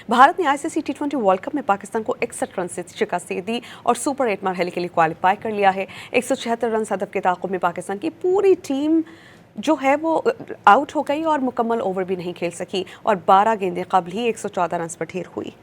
भारत ने ICC T20 world cup में पाकिस्तान को 61 रन से शिकस्त दी और सुपर 8 मरहले के लिए क्वालिफाई कर लिया है। 176 रन हदफ के ताक़ुब में पाकिस्तान की पूरी टीम जो है वो आउट हो गई और मुकम्मल ओवर भी नहीं खेल सकी और 12 गेंदें कबल ही 114 रन पर ढेर हुई।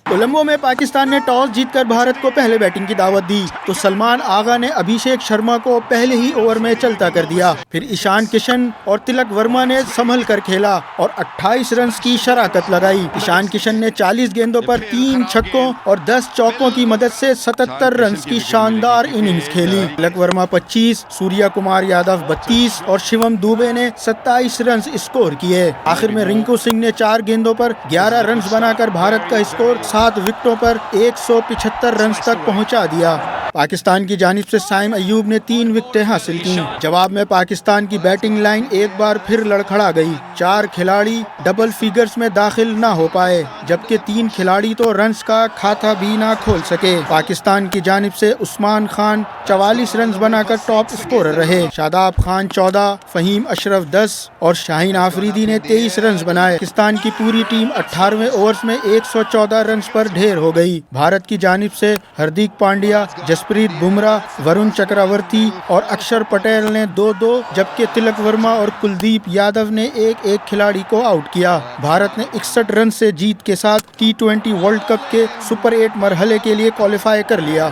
कोलंबो में पाकिस्तान ने टॉस जीतकर भारत को पहले बैटिंग की दावत दी तो सलमान आगा ने अभिषेक शर्मा को पहले ही ओवर में चलता कर दिया। फिर ईशान किशन और तिलक वर्मा ने संभल कर खेला और 28 रन की शराकत लगाई। ईशान किशन ने 40 गेंदों पर 3 छक्कों और 10 चौकों की मदद से 77 रन की शानदार इनिंग्स खेली। तिलक वर्मा 25, सूर्या कुमार यादव 32 और शिवम दुबे ने 27 रन स्कोर किए। आखिर में रिंकू सिंह ने 4 गेंदों पर 11 रन बनाकर भारत का स्कोर 7 विकेटों पर 175 रन तक पहुंचा दिया। पाकिस्तान की जानिब से साइम अयूब ने 3 विकेटें हासिल की। जवाब में पाकिस्तान की बैटिंग लाइन एक बार फिर लड़खड़ा गई। 4 खिलाड़ी डबल फिगर्स में दाखिल ना हो पाए जबकि 3 खिलाड़ी तो रन्स का खाता भी ना खोल सके। पाकिस्तान की जानिब से उस्मान खान 44 रन बनाकर टॉप स्कोरर रहे। शादाब खान 14, फहीम अशरफ 10 और शाहीन आफरीदी ने 23 रन बनाए। पाकिस्तान की पूरी टीम 18वें ओवर्स में 114 रन पर ढेर हो गई। भारत की जानिब से हार्दिक पांड्या, जसप्रीत बुमराह, वरुण चक्रवर्ती और अक्षर पटेल ने 2-2 जबकि तिलक वर्मा और कुलदीप यादव ने 1-1 खिलाड़ी को आउट किया। भारत ने 61 रन से जीत के साथ T20 वर्ल्ड कप के सुपर 8 मरहले के लिए क्वालिफाई कर लिया।